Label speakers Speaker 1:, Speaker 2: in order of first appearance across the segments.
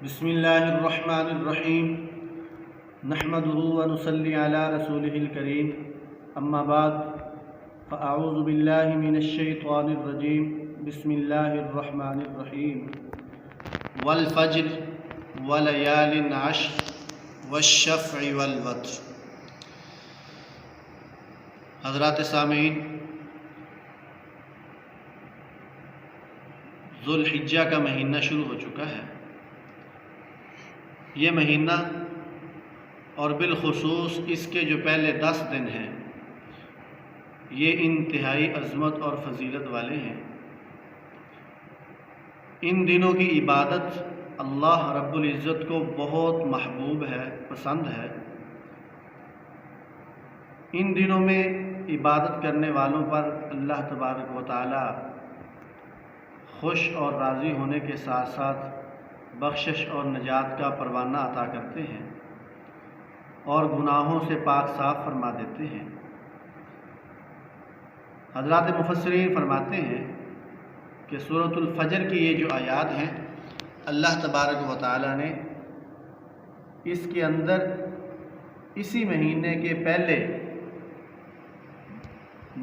Speaker 1: بسم اللہ الرحمن الرحیم نحمده ونصلی علی رسولہ الکریم اما بعد فاعوذ باللہ من الشیطان الرجیم بسم اللہ الرحمن الرحیم والفجر ولیال عشر والشفع والوتر۔ حضرات سامعین، ذو الحجہ کا مہینہ شروع ہو چکا ہے۔ یہ مہینہ اور بالخصوص اس کے جو پہلے 10 دن ہیں یہ انتہائی عظمت اور فضیلت والے ہیں۔ ان دنوں کی عبادت اللہ رب العزت کو بہت محبوب ہے، پسند ہے۔ ان دنوں میں عبادت کرنے والوں پر اللہ تبارک و تعالی خوش اور راضی ہونے کے ساتھ ساتھ بخشش اور نجات کا پروانہ عطا کرتے ہیں اور گناہوں سے پاک صاف فرما دیتے ہیں۔ حضرات مفسرین فرماتے ہیں کہ سورۃ الفجر کی یہ جو آیات ہیں، اللہ تبارک و تعالی نے اس کے اندر اسی مہینے کے پہلے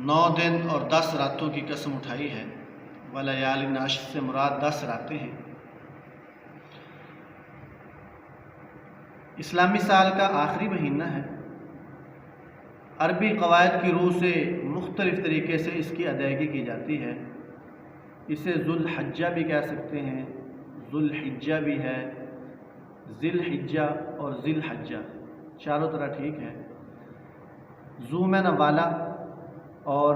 Speaker 1: 9 دن اور 10 راتوں کی قسم اٹھائی ہے۔ ولیال عشر سے مراد 10 راتیں ہیں۔ اسلامی سال کا آخری مہینہ ہے۔ عربی قواعد کی روح سے مختلف طریقے سے اس کی ادائیگی کی جاتی ہے۔ اسے ذو الحجہ بھی کہہ سکتے ہیں، ذو الحجہ بھی ہے، ذی الحجہ اور ذی الحجہ، چاروں طرح ٹھیک ہے۔ ذو میں والا اور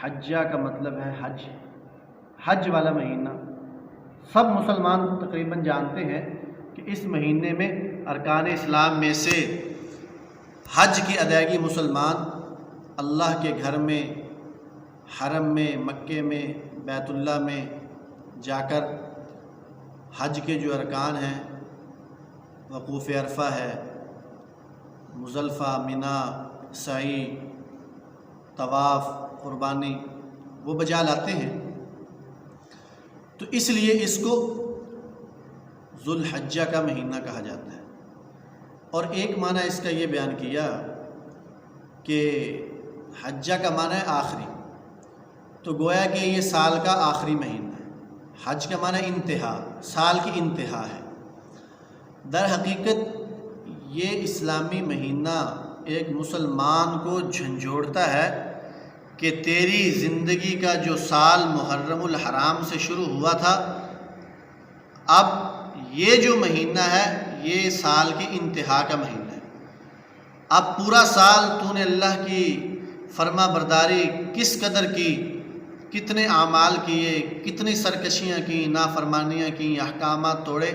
Speaker 1: حجہ کا مطلب ہے حج، حج والا مہینہ۔ سب مسلمان تقریباً جانتے ہیں کہ اس مہینے میں ارکان اسلام میں سے حج کی ادائیگی مسلمان اللہ کے گھر میں، حرم میں، مکے میں، بیت اللہ میں جا کر حج کے جو ارکان ہیں، وقوف عرفہ ہے، مزدلفہ، منا، سعی، طواف، قربانی، وہ بجا لاتے ہیں۔ تو اس لیے اس کو ذو الحجہ کا مہینہ کہا جاتا ہے۔ اور ایک معنی اس کا یہ بیان کیا کہ حجہ کا معنی ہے آخری، تو گویا کہ یہ سال کا آخری مہینہ ہے۔ حج کا معنی انتہا، سال کی انتہا ہے۔ در حقیقت یہ اسلامی مہینہ ایک مسلمان کو جھنجھوڑتا ہے کہ تیری زندگی کا جو سال محرم الحرام سے شروع ہوا تھا، اب یہ جو مہینہ ہے یہ سال کی انتہا کا مہینہ ہے۔ اب پورا سال تو نے اللہ کی فرما برداری کس قدر کی، کتنے اعمال کیے، کتنی سرکشیاں کی، نافرمانیاں کی، احکامات توڑے،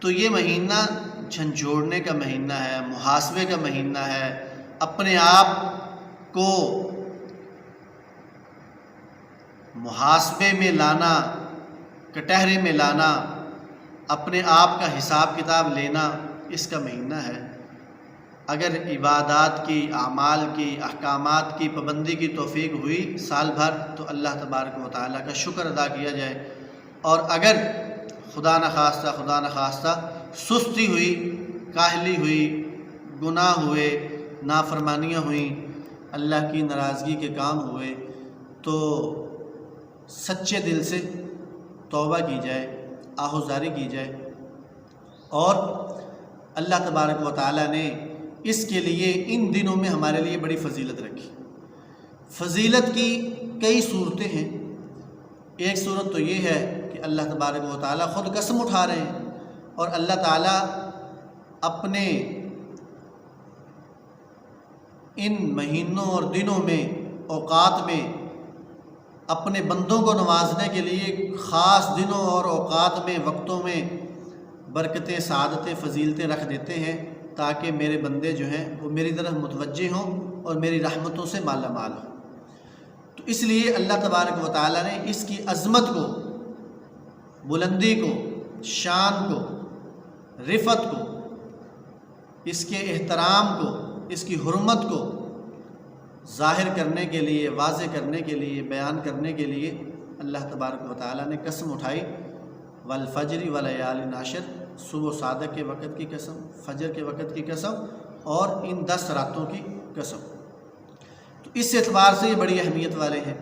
Speaker 1: تو یہ مہینہ جھنجھوڑنے کا مہینہ ہے، محاسبے کا مہینہ ہے، اپنے آپ کو محاسبے میں لانا، کٹہرے میں لانا، اپنے آپ کا حساب کتاب لینا، اس کا مہینہ ہے۔ اگر عبادات کی، اعمال کی، احکامات کی پابندی کی توفیق ہوئی سال بھر تو اللہ تبارک و تعالیٰ کا شکر ادا کیا جائے، اور اگر خدا نخواستہ سستی ہوئی، کاہلی ہوئی، گناہ ہوئے، نافرمانیاں ہوئیں، اللہ کی ناراضگی کے کام ہوئے، تو سچے دل سے توبہ کی جائے، آہوزاری کی جائے۔ اور اللہ تبارک و تعالیٰ نے اس کے لیے ان دنوں میں ہمارے لیے بڑی فضیلت رکھی۔ فضیلت کی کئی صورتیں ہیں۔ ایک صورت تو یہ ہے کہ اللہ تبارک و تعالیٰ خود قسم اٹھا رہے ہیں، اور اللہ تعالیٰ اپنے ان مہینوں اور دنوں میں، اوقات میں اپنے بندوں کو نوازنے کے لیے خاص دنوں اور اوقات میں، وقتوں میں برکتیں، سعادتیں، فضیلتیں رکھ دیتے ہیں تاکہ میرے بندے جو ہیں وہ میری طرف متوجہ ہوں اور میری رحمتوں سے مالا مال ہوں۔ تو اس لیے اللہ تبارک و تعالیٰ نے اس کی عظمت کو، بلندی کو، شان کو، رفعت کو، اس کے احترام کو، اس کی حرمت کو ظاہر کرنے کے لیے، واضح کرنے کے لیے، بیان کرنے کے لیے اللہ تبارک و تعالیٰ نے قسم اٹھائی، والفجر وليال عشر، صبح و صادق کے وقت کی قسم، فجر کے وقت کی قسم، اور ان 10 راتوں کی قسم۔ تو اس اعتبار سے یہ بڑی اہمیت والے ہیں۔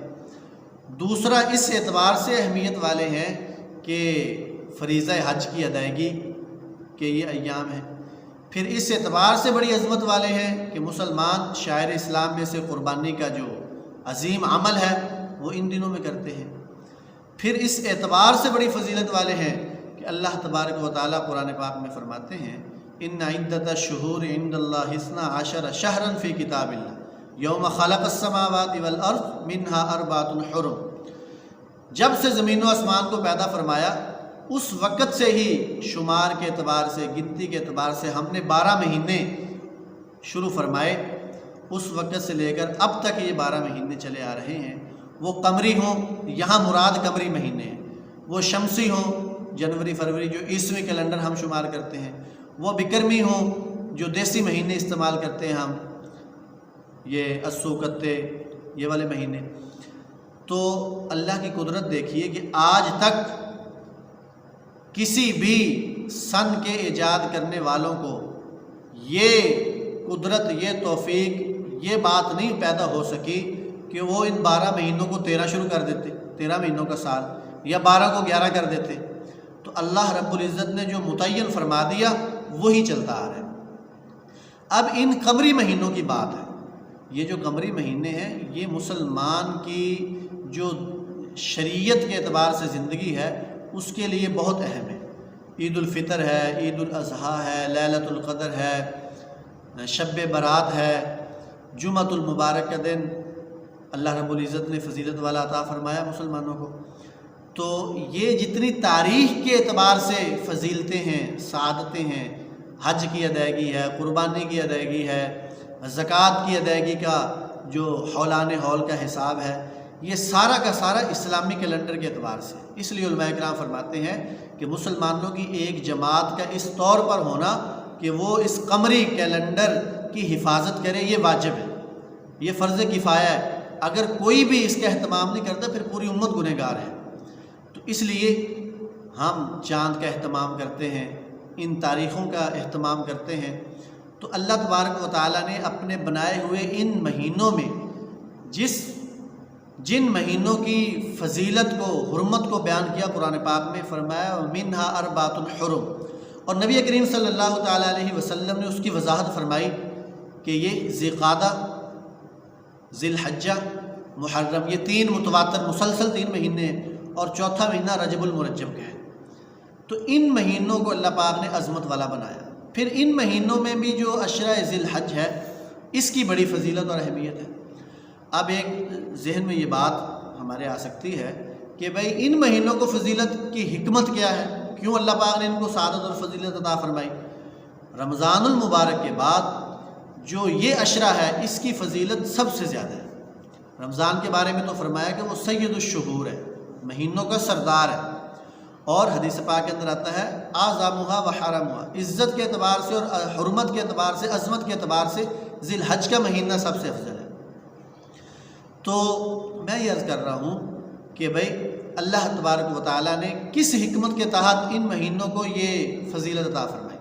Speaker 1: دوسرا اس اعتبار سے اہمیت والے ہیں کہ فریضہ حج کی ادائیگی کے یہ ایام ہیں۔ پھر اس اعتبار سے بڑی عظمت والے ہیں کہ مسلمان شاعر اسلام میں سے قربانی کا جو عظیم عمل ہے وہ ان دنوں میں کرتے ہیں۔ پھر اس اعتبار سے بڑی فضیلت والے ہیں کہ اللہ تبارک و تعالیٰ قرآن پاک میں فرماتے ہیں ان عدۃ الشہور عند اللہ 12 شہرا فی کتاب اللہ یوم خلق السماوات والارض منها 4 حرم۔ جب سے زمین و آسمان کو پیدا فرمایا اس وقت سے ہی شمار کے اعتبار سے، گنتی کے اعتبار سے ہم نے 12 مہینے شروع فرمائے۔ اس وقت سے لے کر اب تک یہ 12 مہینے چلے آ رہے ہیں، وہ قمری ہوں، یہاں مراد قمری مہینے ہیں، وہ شمسی ہوں، جنوری فروری جو عیسوی کیلنڈر ہم شمار کرتے ہیں، وہ بکرمی ہوں جو دیسی مہینے استعمال کرتے ہیں ہم، یہ اسو کتے یہ والے مہینے۔ تو اللہ کی قدرت دیکھیے کہ آج تک کسی بھی سن کے ایجاد کرنے والوں کو یہ قدرت، یہ توفیق، یہ بات نہیں پیدا ہو سکی کہ وہ ان 12 مہینوں کو 13 شروع کر دیتے، 13 مہینوں کا سال، یا 12 کو 11 کر دیتے۔ تو اللہ رب العزت نے جو متعین فرما دیا وہی چلتا آ رہا ہے۔ اب ان قمری مہینوں کی بات ہے، یہ جو قمری مہینے ہیں یہ مسلمان کی جو شریعت کے اعتبار سے زندگی ہے اس کے لیے بہت اہم ہے۔ عید الفطر ہے، عید الاضحیٰ ہے، لیلۃ القدر ہے، شب برات ہے، جمعۃ المبارک کا دن اللہ رب العزت نے فضیلت والا عطا فرمایا مسلمانوں کو۔ تو یہ جتنی تاریخ کے اعتبار سے فضیلتیں ہیں، سعادتیں ہیں، حج کی ادائیگی ہے، قربانی کی ادائیگی ہے، زکوٰۃ کی ادائیگی کا جو حولان حول کا حساب ہے، یہ سارا کا سارا اسلامی کیلنڈر کے اعتبار سے۔ اس لیے علماء کرام فرماتے ہیں کہ مسلمانوں کی ایک جماعت کا اس طور پر ہونا کہ وہ اس قمری کیلنڈر کی حفاظت کرے یہ واجب ہے، یہ فرض کفایہ ہے۔ اگر کوئی بھی اس کا اہتمام نہیں کرتا پھر پوری امت گنہگار ہے۔ تو اس لیے ہم چاند کا اہتمام کرتے ہیں، ان تاریخوں کا اہتمام کرتے ہیں۔ تو اللہ تبارک و تعالیٰ نے اپنے بنائے ہوئے ان مہینوں میں جن مہینوں کی فضیلت کو، حرمت کو بیان کیا قرآن پاک میں، فرمایا وَمِنْهَا 4 حرم، اور نبی کریم صلی اللہ تعالیٰ علیہ وسلم نے اس کی وضاحت فرمائی کہ یہ ذی قعدہ، ذی الحجہ، محرم، یہ 3 متواتر مسلسل 3 مہینے ہیں، اور چوتھا مہینہ رجب المرجب کا ہے۔ تو ان مہینوں کو اللہ پاک نے عظمت والا بنایا۔ پھر ان مہینوں میں بھی جو عشرہ ذی الحج ہے اس کی بڑی فضیلت اور اہمیت ہے۔ اب ایک ذہن میں یہ بات ہمارے آ سکتی ہے کہ بھئی ان مہینوں کو فضیلت کی حکمت کیا ہے، کیوں اللہ پاک نے ان کو سعادت اور فضیلت عطا فرمائی؟ رمضان المبارک کے بعد جو یہ عشرہ ہے اس کی فضیلت سب سے زیادہ ہے۔ رمضان کے بارے میں تو فرمایا کہ وہ سید الشہور ہے، مہینوں کا سردار ہے، اور حدیث پاک کے اندر آتا ہے اعظمھا و حرمھا، عزت کے اعتبار سے اور حرمت کے اعتبار سے، عظمت کے اعتبار سے ذی الحج کا مہینہ سب سے افضل ہے۔ تو میں یہ عرض کر رہا ہوں کہ بھئی اللہ تبارک و تعالیٰ نے کس حکمت کے تحت ان مہینوں کو یہ فضیلت عطا فرمائی۔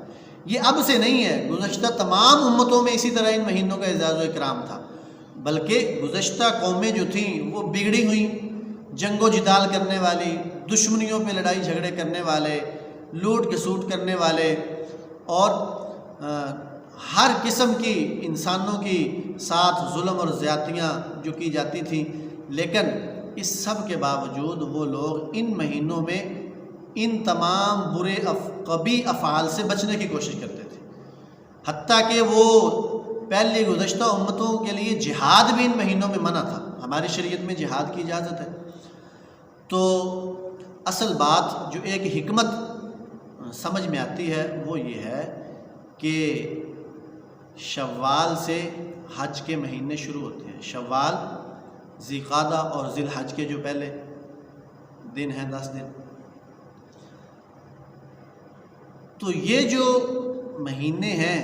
Speaker 1: یہ اب سے نہیں ہے، گزشتہ تمام امتوں میں اسی طرح ان مہینوں کا اعزاز و اکرام تھا، بلکہ گزشتہ قومیں جو تھیں وہ بگڑی ہوئیں، جنگ و جدال کرنے والی، دشمنیوں پہ لڑائی جھگڑے کرنے والے، لوٹ کسوٹ کرنے والے، اور ہر قسم کی انسانوں کی ساتھ ظلم اور زیادتیاں جو کی جاتی تھیں۔ لیکن اس سب کے باوجود وہ لوگ ان مہینوں میں ان تمام برے قبیح افعال سے بچنے کی کوشش کرتے تھے، حتیٰ کہ وہ پہلی گزشتہ امتوں کے لیے جہاد بھی ان مہینوں میں منع تھا۔ ہماری شریعت میں جہاد کی اجازت ہے۔ تو اصل بات جو ایک حکمت سمجھ میں آتی ہے وہ یہ ہے کہ شوال سے حج کے مہینے شروع ہوتے ہیں۔ شوال، ذی قعدہ اور ذی الحج کے جو پہلے دن ہیں 10 دن، تو یہ جو مہینے ہیں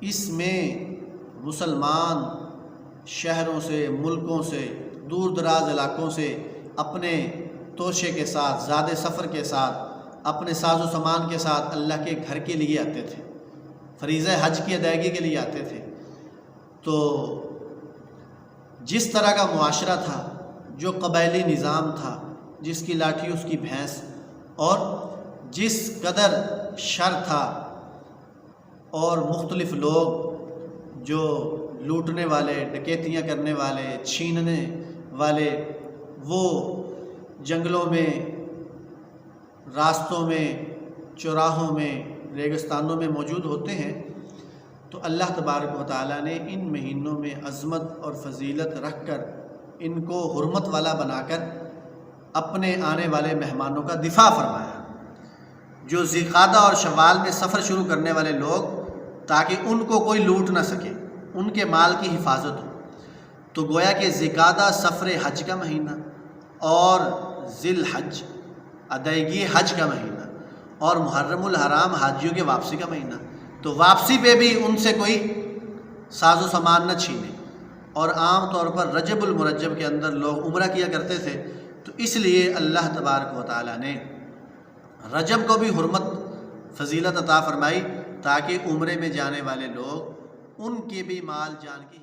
Speaker 1: اس میں مسلمان شہروں سے، ملکوں سے، دور دراز علاقوں سے اپنے توشے کے ساتھ، زیادہ سفر کے ساتھ اپنے ساز و سامان کے ساتھ اللہ کے گھر کے لیے آتے تھے، فریضہ حج کی ادائیگی کے لیے آتے تھے، تو جس طرح کا معاشرہ تھا، جو قبائلی نظام تھا، جس کی لاٹھی اس کی بھینس، اور جس قدر شر تھا، اور مختلف لوگ جو لوٹنے والے، ڈکیتیاں کرنے والے، چھیننے والے، وہ جنگلوں میں، راستوں میں، چوراہوں میں، ریگستانوں میں موجود ہوتے ہیں، تو اللہ تبارک و تعالیٰ نے ان مہینوں میں عظمت اور فضیلت رکھ کر ان کو حرمت والا بنا کر اپنے آنے والے مہمانوں کا دفاع فرمایا۔ جو ذی القعدہ اور شوال میں سفر شروع کرنے والے لوگ، تاکہ ان کو کوئی لوٹ نہ سکے، ان کے مال کی حفاظت ہو، تو گویا کہ ذی القعدہ سفر حج کا مہینہ، اور ذی الحج ادائیگی حج کا مہینہ، اور محرم الحرام حاجیوں کے واپسی کا مہینہ، تو واپسی پہ بھی ان سے کوئی ساز و سامان نہ چھینے۔ اور عام طور پر رجب المرجب کے اندر لوگ عمرہ کیا کرتے تھے، تو اس لیے اللہ تبارک و تعالیٰ نے رجب کو بھی حرمت فضیلت عطا فرمائی، تاکہ عمرے میں جانے والے لوگ ان کے بھی مال جان کی